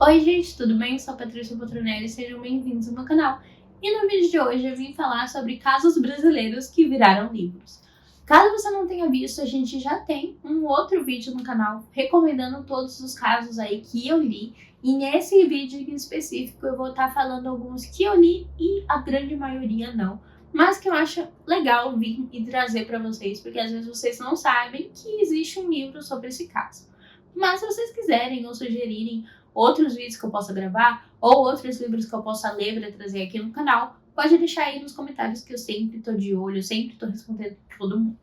Oi gente, tudo bem? Eu sou a Patrícia Poltronelli e sejam bem-vindos ao meu canal. E no vídeo de hoje eu vim falar sobre casos brasileiros que viraram livros. Caso você não tenha visto, a gente já tem um outro vídeo no canal recomendando todos os casos aí que eu li. E nesse vídeo em específico eu vou estar falando alguns que eu li e a grande maioria não. Mas que eu acho legal vir e trazer para vocês, porque às vezes vocês não sabem que existe um livro sobre esse caso. Mas se vocês quiserem ou sugerirem outros vídeos que eu possa gravar ou outros livros que eu possa ler para trazer aqui no canal, pode deixar aí nos comentários que eu sempre tô de olho, sempre tô respondendo todo mundo.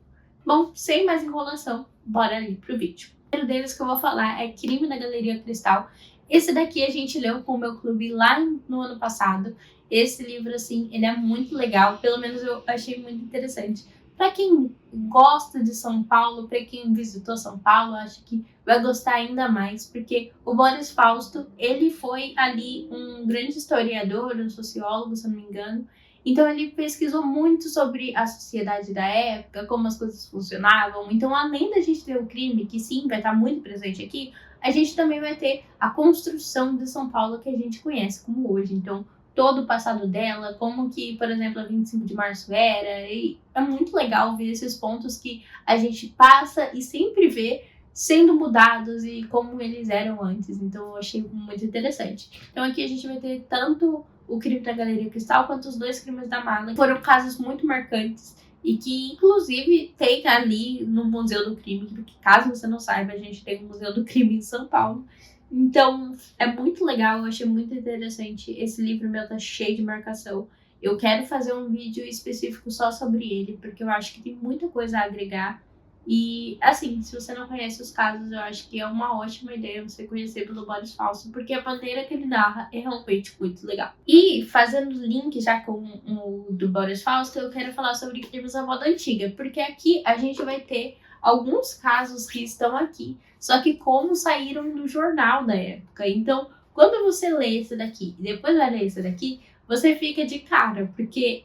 Bom, sem mais enrolação, bora ali pro vídeo. O primeiro deles que eu vou falar é Crime na Galeria Cristal. Esse daqui a gente leu com o meu clube lá no ano passado. Esse livro, assim, ele é muito legal, pelo menos eu achei muito interessante. Para quem gosta de São Paulo, para quem visitou São Paulo, acho que vai gostar ainda mais, porque o Boris Fausto, ele foi ali um grande historiador, um sociólogo, se eu não me engano. Então ele pesquisou muito sobre a sociedade da época, como as coisas funcionavam. Então, além da gente ter o crime, que sim, vai estar muito presente aqui, a gente também vai ter a construção de São Paulo que a gente conhece como hoje. Então, todo o passado dela, como que, por exemplo, a 25 de março era, e é muito legal ver esses pontos que a gente passa e sempre vê sendo mudados e como eles eram antes. Então eu achei muito interessante. Então aqui a gente vai ter tanto o crime da Galeria Cristal quanto os dois crimes da Mala. Foram casos muito marcantes e que inclusive tem ali no Museu do Crime, porque caso você não saiba, a gente tem o Museu do Crime em São Paulo. Então, é muito legal, eu achei muito interessante. Esse livro meu tá cheio de marcação. Eu quero fazer um vídeo específico só sobre ele, porque eu acho que tem muita coisa a agregar. E, assim, se você não conhece os casos, eu acho que é uma ótima ideia você conhecer pelo Boris Fausto, porque a maneira que ele narra é realmente muito legal. E, fazendo link já com o do Boris Fausto, eu quero falar sobre crimes à moda antiga, porque aqui a gente vai ter alguns casos que estão aqui, só que como saíram do jornal da época. Então, quando você lê esse daqui e depois vai ler esse daqui, você fica de cara, porque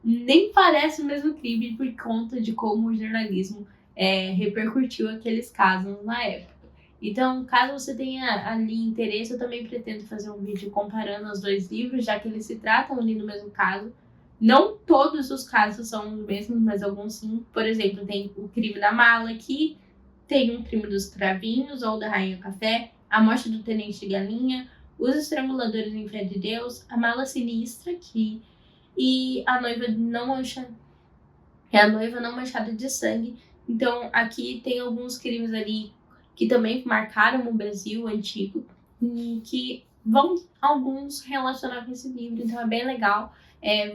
nem parece o mesmo crime por conta de como o jornalismo repercutiu aqueles casos na época. Então, caso você tenha ali interesse, eu também pretendo fazer um vídeo comparando os dois livros, já que eles se tratam ali do mesmo caso. Não todos os casos são os mesmos, mas alguns sim. Por exemplo, tem o crime da Mala aqui, tem um crime dos cravinhos ou da Rainha Café, a morte do Tenente de Galinha, os estranguladores em fé de Deus, a Mala Sinistra aqui, e a noiva não manchada de sangue. Então, aqui tem alguns crimes ali que também marcaram o Brasil antigo e que vão alguns relacionar com esse livro. Então, é bem legal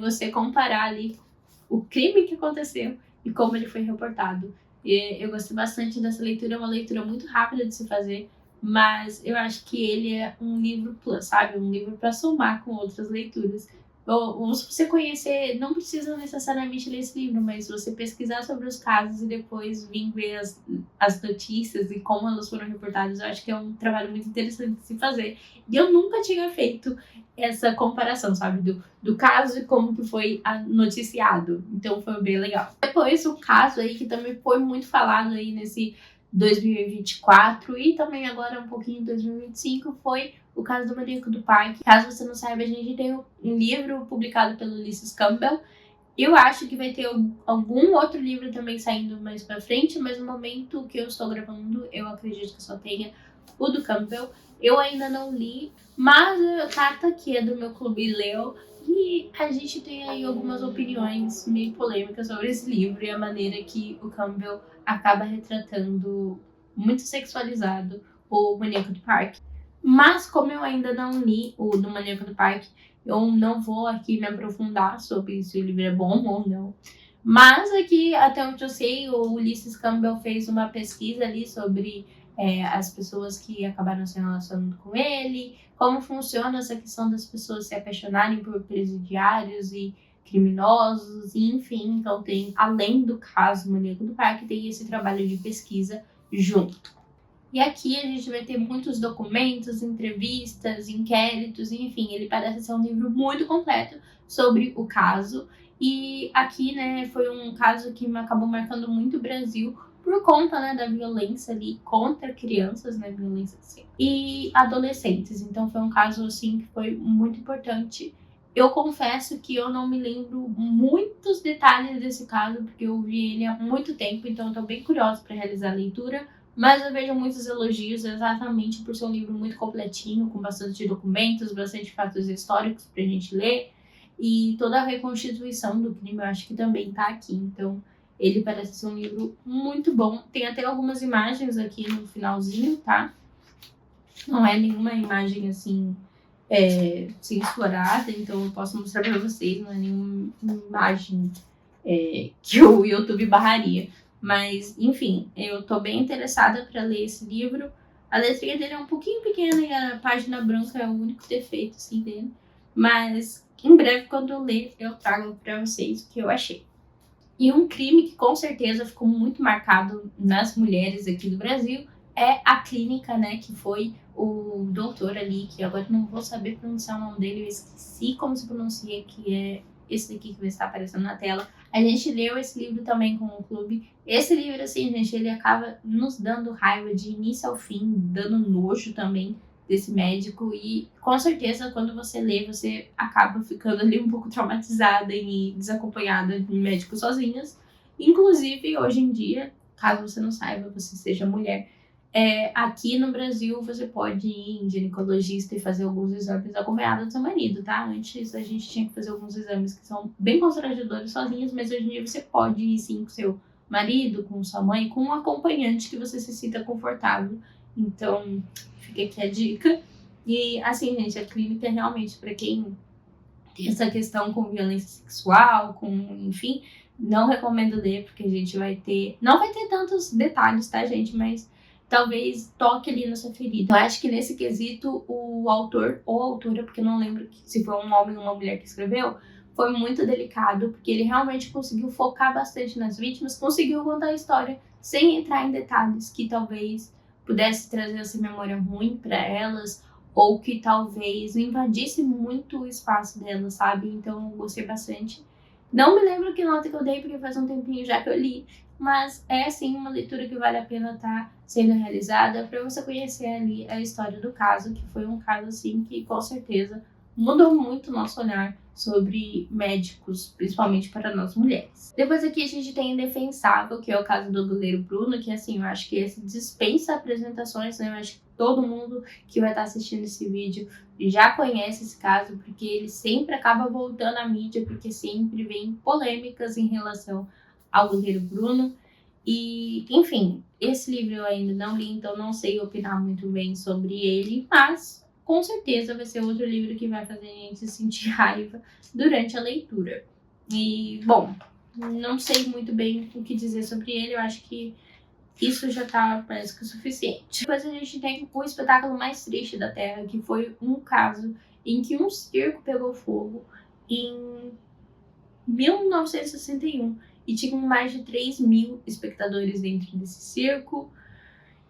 você comparar ali o crime que aconteceu e como ele foi reportado. E eu gostei bastante dessa leitura, é uma leitura muito rápida de se fazer, mas eu acho que ele é um livro plus, sabe? Um livro para somar com outras leituras. Ou se você conhecer, não precisa necessariamente ler esse livro, mas se você pesquisar sobre os casos e depois vir ver as notícias e como elas foram reportadas, eu acho que é um trabalho muito interessante de se fazer. E eu nunca tinha feito essa comparação, sabe? Do caso e como que foi noticiado. Então foi bem legal. Depois o caso aí que também foi muito falado aí nesse 2024 e também agora um pouquinho em 2025 foi o caso do Maníaco do Parque. Caso você não saiba, a gente tem um livro publicado pelo Ulysses Campbell. Eu acho que vai ter algum outro livro também saindo mais pra frente, mas no momento que eu estou gravando, eu acredito que só tenha o do Campbell. Eu ainda não li, mas a Tata, que é do meu clube, leu. E a gente tem aí algumas opiniões meio polêmicas sobre esse livro e a maneira que o Campbell acaba retratando muito sexualizado o Maníaco do Parque. Mas como eu ainda não li o do Maníaco do Parque, eu não vou aqui me aprofundar sobre se o livro é bom ou não. Mas aqui, até onde eu sei, o Ulysses Campbell fez uma pesquisa ali sobre as pessoas que acabaram se relacionando com ele, como funciona essa questão das pessoas se apaixonarem por presidiários e criminosos, e enfim, então tem, além do caso Maníaco do Parque, tem esse trabalho de pesquisa junto. E aqui a gente vai ter muitos documentos, entrevistas, inquéritos, enfim, ele parece ser um livro muito completo sobre o caso. E aqui, né, foi um caso que acabou marcando muito o Brasil, por conta, né, da violência ali contra crianças, né, violência assim, e adolescentes. Então foi um caso assim que foi muito importante. Eu confesso que eu não me lembro muitos detalhes desse caso, porque eu vi ele há muito tempo, então eu tô bem curiosa para realizar a leitura. Mas eu vejo muitos elogios exatamente por ser um livro muito completinho, com bastante documentos, bastante fatos históricos pra gente ler. E toda a reconstituição do crime eu acho que também tá aqui. Então, ele parece ser um livro muito bom. Tem até algumas imagens aqui no finalzinho, tá? Não é nenhuma imagem assim censurada, então eu posso mostrar pra vocês, não é nenhuma imagem que o YouTube barraria. Mas, enfim, eu tô bem interessada para ler esse livro. A letrinha dele é um pouquinho pequena e a página branca é o único defeito assim, dele. Mas, em breve, quando eu ler, eu trago para vocês o que eu achei. E um crime que com certeza ficou muito marcado nas mulheres aqui do Brasil é a clínica, né, que foi o doutor ali, que agora não vou saber pronunciar o nome dele, eu esqueci como se pronuncia, que é esse daqui que vai estar aparecendo na tela. A gente leu esse livro também com o clube. Esse livro, assim, gente, ele acaba nos dando raiva de início ao fim, dando nojo também desse médico. E com certeza, quando você lê, você acaba ficando ali um pouco traumatizada e desacompanhada de médicos sozinhas. Inclusive, hoje em dia, caso você não saiba, você seja mulher, aqui no Brasil você pode ir em ginecologista e fazer alguns exames acompanhado do seu marido, tá? Antes a gente tinha que fazer alguns exames que são bem constrangedores sozinhos, mas hoje em dia você pode ir sim com seu marido, com sua mãe, com um acompanhante que você se sinta confortável. Então, fica aqui a dica. E assim, gente, a clínica é realmente para quem tem essa questão com violência sexual, com, enfim, não recomendo ler, porque a gente vai ter... Não vai ter tantos detalhes, tá, gente? Mas talvez toque ali na sua ferida. Eu acho que nesse quesito, o autor ou autora, porque eu não lembro se foi um homem ou uma mulher que escreveu, foi muito delicado, porque ele realmente conseguiu focar bastante nas vítimas, conseguiu contar a história sem entrar em detalhes que talvez pudesse trazer essa memória ruim para elas, ou que talvez invadisse muito o espaço delas, sabe? Então eu gostei bastante. Não me lembro que nota que eu dei, porque faz um tempinho já que eu li, mas é sim uma leitura que vale a pena estar sendo realizada para você conhecer ali a história do caso, que foi um caso assim que com certeza mudou muito o nosso olhar sobre médicos, principalmente para nós mulheres. Depois aqui a gente tem Indefensável, que é o caso do goleiro Bruno, que assim, eu acho que esse dispensa apresentações, né? Eu acho que todo mundo que vai estar assistindo esse vídeo já conhece esse caso, porque ele sempre acaba voltando à mídia, porque sempre vem polêmicas em relação ao goleiro Bruno. E, enfim, esse livro eu ainda não li, então não sei opinar muito bem sobre ele, mas com certeza vai ser outro livro que vai fazer a gente sentir raiva durante a leitura. E, bom, não sei muito bem o que dizer sobre ele, eu acho que isso já tá, parece que, o suficiente. Depois a gente tem o espetáculo mais triste da Terra, que foi um caso em que um circo pegou fogo em 1961 e tinham mais de 3.000 espectadores dentro desse circo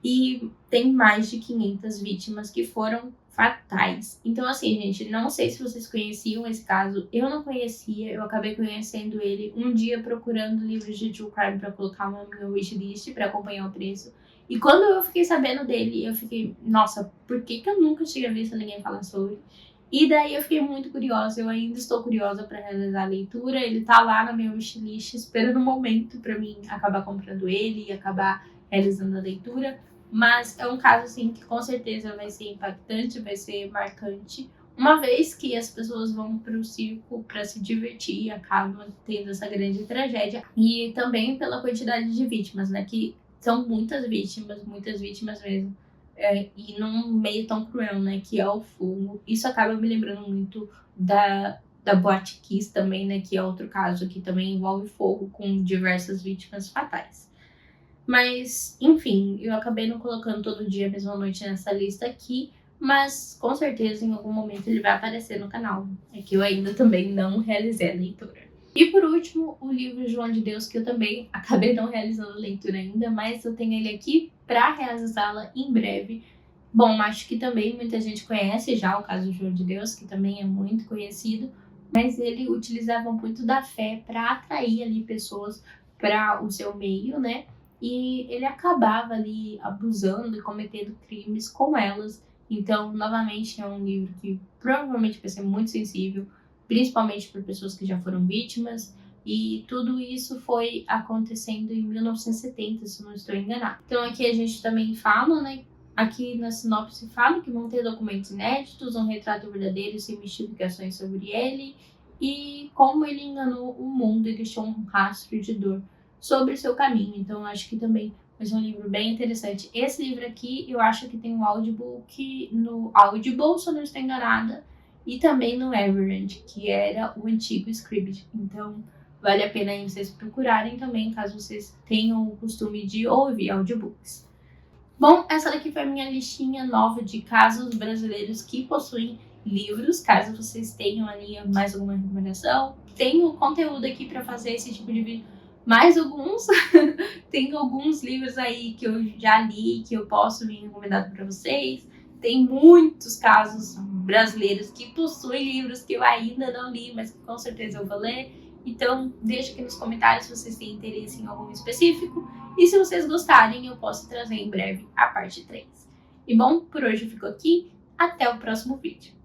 e tem mais de 500 vítimas que foram fatais. Então, assim, gente, não sei se vocês conheciam esse caso, eu não conhecia, eu acabei conhecendo ele um dia procurando livros de true crime para colocar na minha wishlist para acompanhar o preço. E quando eu fiquei sabendo dele, eu fiquei, nossa, por que eu nunca tinha visto ninguém falar sobre? E daí eu fiquei muito curiosa, eu ainda estou curiosa para realizar a leitura, ele tá lá na minha wishlist, esperando o momento para mim acabar comprando ele e acabar realizando a leitura. Mas é um caso, assim, que com certeza vai ser impactante, vai ser marcante, uma vez que as pessoas vão para o circo para se divertir e acabam tendo essa grande tragédia. E também pela quantidade de vítimas, né? Que são muitas vítimas mesmo. E num meio tão cruel, né? Que é o fogo. Isso acaba me lembrando muito da Boate Kiss também, né? Que é outro caso que também envolve fogo com diversas vítimas fatais. Mas, enfim, eu acabei não colocando todo dia, mesma noite nessa lista aqui, mas com certeza em algum momento ele vai aparecer no canal. É que eu ainda também não realizei a leitura. E por último, o livro João de Deus, que eu também acabei não realizando a leitura ainda, mas eu tenho ele aqui para realizá-la em breve. Bom, acho que também muita gente conhece já o caso João de Deus, que também é muito conhecido, mas ele utilizava muito da fé para atrair ali pessoas para o seu meio, né? e ele acabava ali abusando e cometendo crimes com elas. Então, novamente, é um livro que provavelmente vai ser muito sensível, principalmente para pessoas que já foram vítimas, e tudo isso foi acontecendo em 1970, se não estou enganada. Então aqui a gente também fala, né, aqui na sinopse fala que vão ter documentos inéditos, um retrato verdadeiro sem mistificações sobre ele, e como ele enganou o mundo e deixou um rastro de dor sobre o seu caminho. Então acho que também vai ser um livro bem interessante. Esse livro aqui, eu acho que tem um audiobook no Audible, se eu não estou enganada, e também no Everend, que era o antigo Scribd. Então vale a pena aí vocês procurarem também, caso vocês tenham o costume de ouvir audiobooks. Bom, essa daqui foi a minha listinha nova de casos brasileiros que possuem livros, caso vocês tenham ali mais alguma recomendação. Tenho conteúdo aqui para fazer esse tipo de vídeo, mais alguns. Tenho alguns livros aí que eu já li, que eu posso vir recomendar para vocês. Tem muitos casos brasileiros que possuem livros que eu ainda não li, mas que com certeza eu vou ler. Então, deixa aqui nos comentários se vocês têm interesse em algum específico. E se vocês gostarem, eu posso trazer em breve a parte 3. E bom, por hoje eu fico aqui. Até o próximo vídeo.